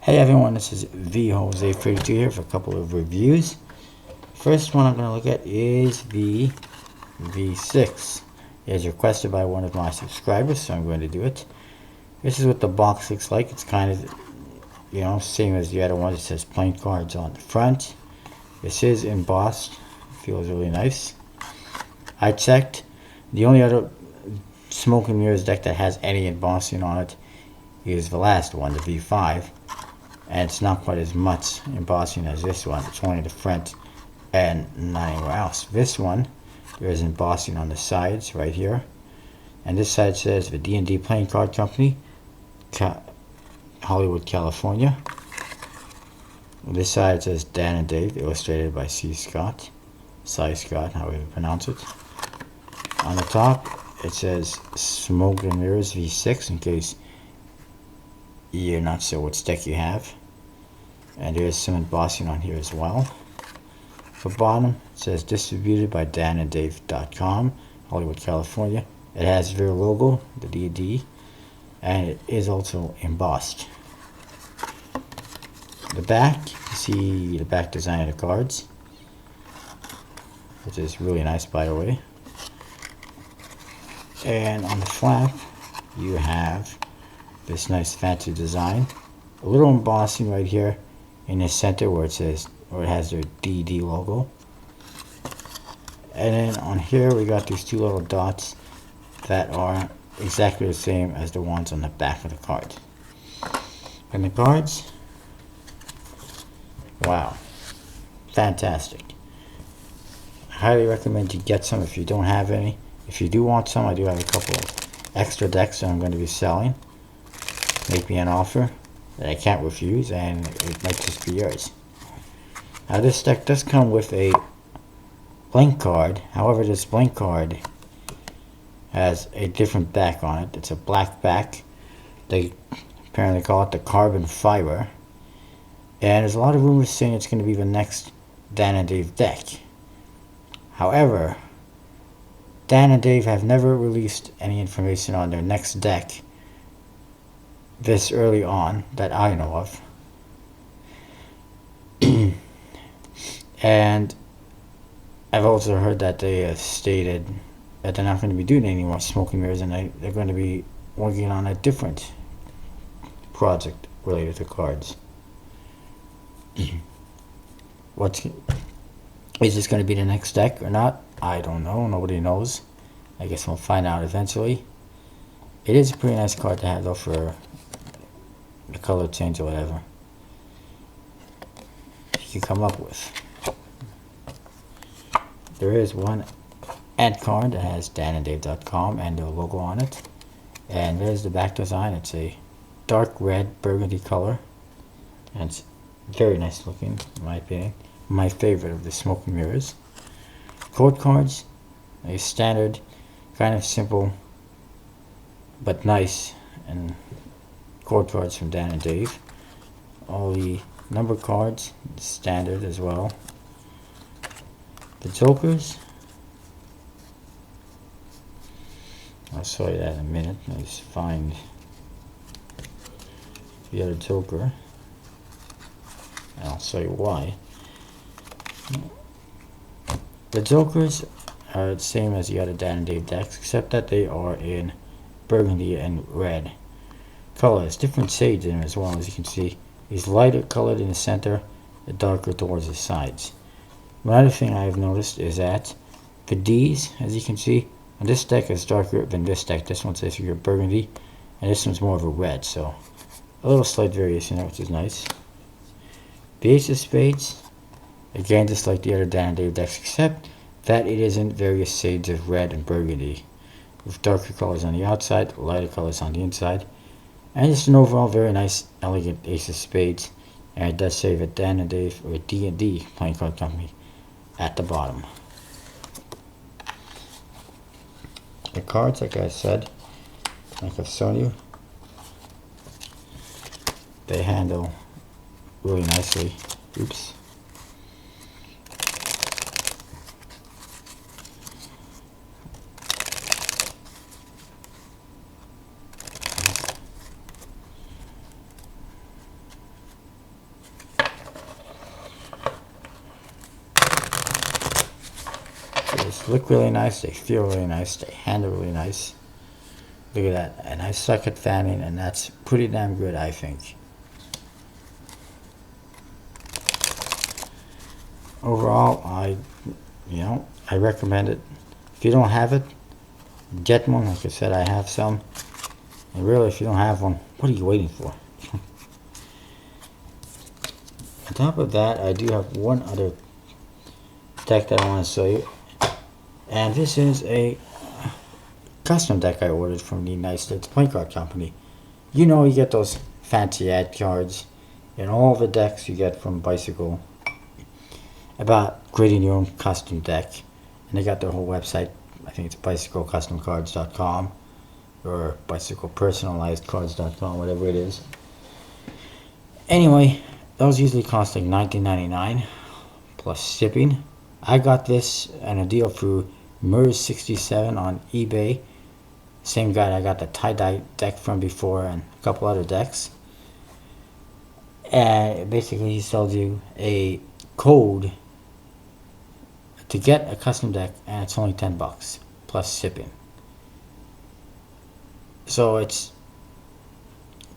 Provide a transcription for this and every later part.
Hey everyone, this is VJose32 here for a couple of reviews. First one I'm going to look at is the V6. It is requested by one of my subscribers, so I'm going to do it. This is what the box looks like. It's kind of, same as the other one. It says playing cards on the front. This is embossed. Feels really nice. I checked. The only other Smoke and Mirrors deck that has any embossing on it is the last one, the V5. And it's not quite as much embossing as this one. It's only the front and not anywhere else. This one, there is embossing on the sides right here. And this side says the D&D Playing Card Company, Hollywood, California. This side says Dan and Dave, illustrated by C. Scott. Cy Scott, however you pronounce it. On the top, it says Smoke and Mirrors V6, in case you're not sure which deck you have. And there is some embossing on here as well. The bottom, it says distributed by dananddave.com, Hollywood, California. It has their logo, the D&D, and it is also embossed. The back, you see the back design of the cards, which is really nice, by the way. And on the flap, you have this nice fancy design. A little embossing right here in the center where it has their D&D logo. And then on here we got these two little dots that are exactly the same as the ones on the back of the card. And the cards, wow, fantastic. I highly recommend you get some if you don't have any. If you do want some, I do have a couple of extra decks that I'm going to be selling. Make me an offer that I can't refuse, and it might just be yours. Now this deck does come with a blank card. However, this blank card has a different back on it. It's a black back. They apparently call it the carbon fiber. And there's a lot of rumors saying it's going to be the next Dan and Dave deck. However, Dan and Dave have never released any information on their next deck this early on that I know of. And I've also heard that they have stated that they're not going to be doing any more Smoke and Mirrors, and they're going to be working on a different project related to cards. Is this going to be the next deck or not? I don't know. Nobody knows. I guess we'll find out eventually. It is a pretty nice card to have though for the color change or whatever you come up with. There is one ad card that has dananddave.com and their logo on it. And there's the back design. It's a dark red burgundy color. And it's very nice looking, in my opinion. My favorite of the Smoke and Mirrors. Code cards, a standard, kind of simple, but nice, and code cards from Dan and Dave. All the number cards, standard as well. The Jokers, I'll show you that in a minute. Let me just find the other Joker, and I'll show you why. The Jokers are the same as the other Dan and Dave decks, except that they are in burgundy and red colors. Different shades in them as well, as you can see. He's lighter colored in the center, and darker towards the sides. Another thing I have noticed is that the D's, as you can see, on this deck is darker than this deck. This one says you're burgundy, and this one's more of a red, so a little slight variation there, which is nice. The Ace of Spades, again, just like the other Dan and Dave decks, except that it is in various shades of red and burgundy, with darker colors on the outside, lighter colors on the inside, and just an overall very nice, elegant Ace of Spades. And it does say that Dan and Dave, or D&D Playing Card Company, at the bottom. The cards, like I said, like I've shown you, they handle really nicely. Oops. look really nice, they feel really nice, they handle really nice. Look at that, and I suck at fanning, and that's pretty damn good, I think. Overall, I recommend it. If you don't have it, get one. Like I said, I have some. And really, if you don't have one, what are you waiting for? On top of that, I do have one other deck that I want to show you. And this is a custom deck I ordered from the United States Playing Card Company. You know, you get those fancy ad cards in all the decks you get from Bicycle about creating your own custom deck. And they got their whole website. I think it's bicyclecustomcards.com or bicyclepersonalizedcards.com, whatever it is. Anyway, those usually cost like $19.99 plus shipping. I got this on a deal through MERS67 on eBay. Same guy I got the tie-dye deck from before and a couple other decks. And basically he sells you a code to get a custom deck, and it's only $10 plus shipping. So it's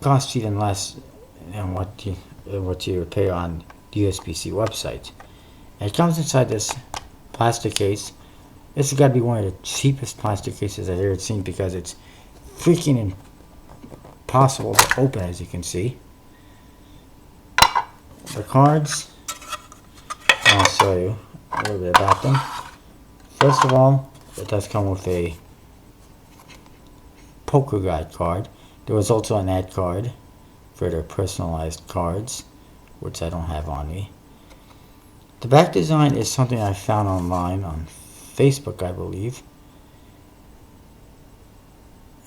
costs even less than what you would pay on the USPC website. And it comes inside this plastic case. This has got to be one of the cheapest plastic cases I've ever seen because it's freaking impossible to open, as you can see. The cards, I'll show you a little bit about them. First of all, it does come with a poker guide card. There was also an ad card for their personalized cards, which I don't have on me. The back design is something I found online on Facebook, I believe.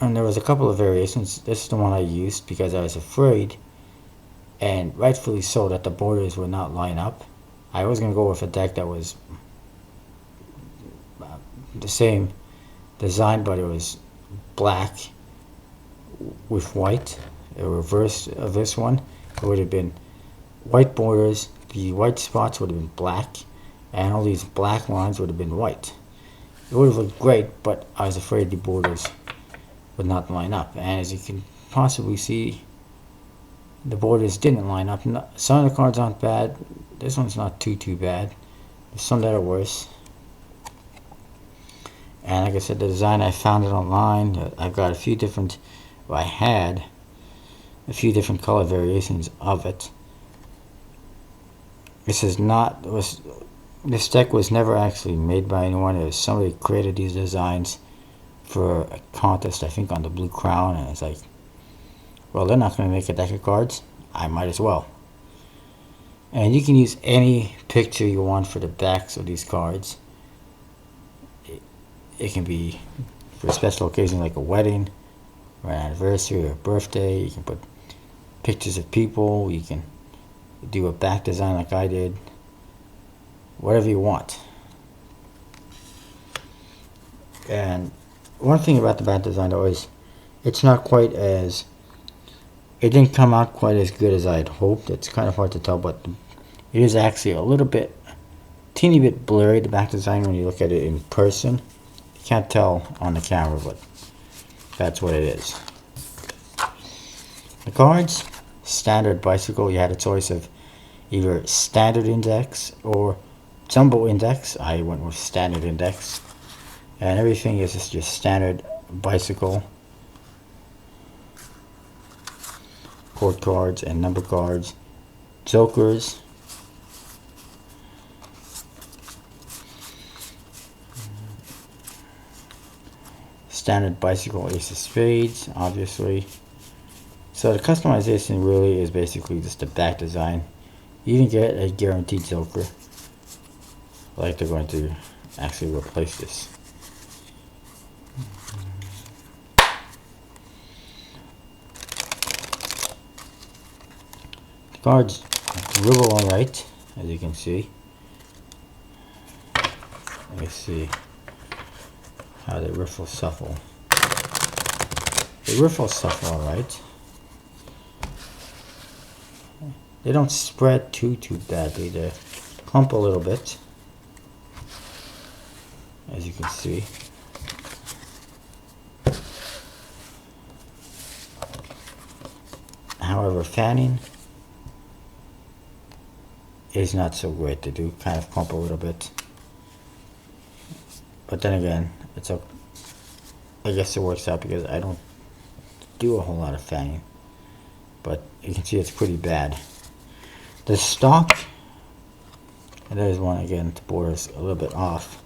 And there was a couple of variations. This is the one I used because I was afraid, and rightfully so, that the borders would not line up. I was going to go with a deck that was the same design, but it was black with white. A reverse of this one, it would have been white borders, the white spots would have been black, and all these black lines would have been white. It would have looked great, but I was afraid the borders would not line up. And as you can possibly see, the borders didn't line up. Some of the cards aren't bad. This one's not too bad. There's some that are worse. And like I said, the design, I found it online. I've got a few different, well, I had a few different color variations of it. This deck was never actually made by anyone. It was somebody created these designs for a contest, I think, on the Blue Crown, and it's like, well, they're not going to make a deck of cards, I might as well. And you can use any picture you want for the backs of these cards. It can be for a special occasion like a wedding, or an anniversary, or a birthday. You can put pictures of people. You can do a back design like I did. Whatever you want. And one thing about the back design though is it's not quite as, it didn't come out quite as good as I had hoped. It's kind of hard to tell, but it is actually a little bit, teeny bit blurry, the back design, when you look at it in person. You can't tell on the camera, but that's what it is. The cards, standard Bicycle. You had a choice of either standard index or jumbo index. I went with standard index. And everything is just your standard Bicycle court cards and number cards, jokers, standard Bicycle ace of spades, obviously. So the customization really is basically just the back design. You even get a guaranteed joker, like they're going to actually replace this. The cards dribble alright, as you can see. Let me see how they riffle shuffle. They riffle shuffle alright. They don't spread too badly. They clump a little bit. as you can see. However, fanning is not so great to do, kind of clump a little bit. But then again, I guess it works out because I don't do a whole lot of fanning. But you can see it's pretty bad. The stock, and there's one again, the border's a little bit off.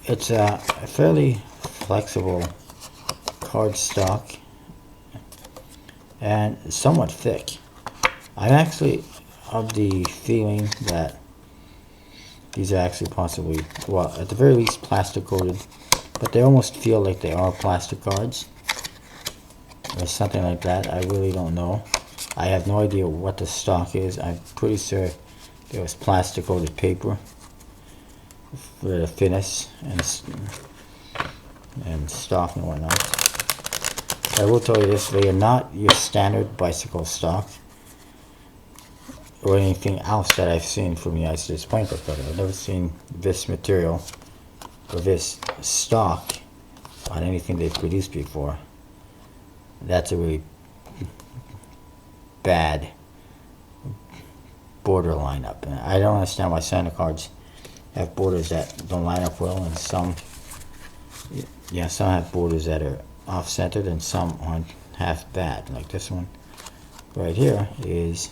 It's a fairly flexible card stock and somewhat thick. I'm actually of the feeling that these are actually possibly, well, at the very least plastic coated, but they almost feel like they are plastic cards or something like that. I really don't know. I have no idea what the stock is. I'm pretty sure it was plastic coated paper for the finish and stock and whatnot. I will tell you this, they are not your standard bicycle stock or anything else that I've seen from the United States Playing Card Company. I've never seen this material or this stock on anything they've produced before. That's a really bad border lineup. And I don't understand why Santa cards have borders that don't line up well, and some have borders that are off-centered and some aren't half bad. Like this one right here is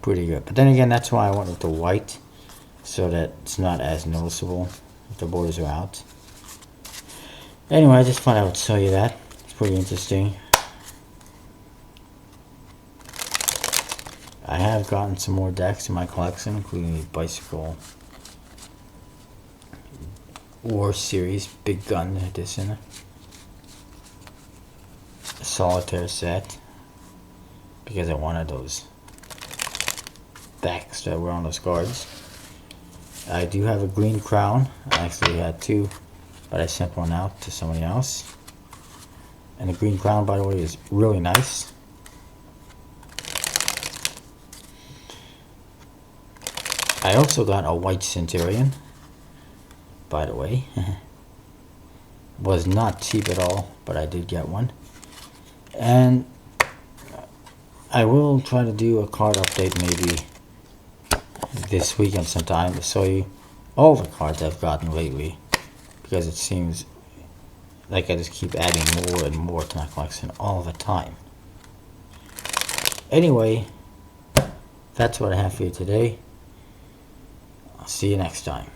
pretty good. But then again, that's why I went with the white, so that it's not as noticeable if the borders are out. Anyway, I just thought I would show you that. It's pretty interesting. I have gotten some more decks in my collection, including the Bicycle War Series Big Gun Edition, a solitaire set, because I wanted those backs that were on those cards. I do have a green crown. I actually had two, but I sent one out to somebody else. And the green crown, by the way, is really nice. I also got a white Centurion, by the way. Was not cheap at all, but I did get one. And I will try to do a card update maybe this weekend sometime to show you all the cards I've gotten lately, because it seems like I just keep adding more and more to my collection all the time. Anyway, that's what I have for you today. I'll see you next time.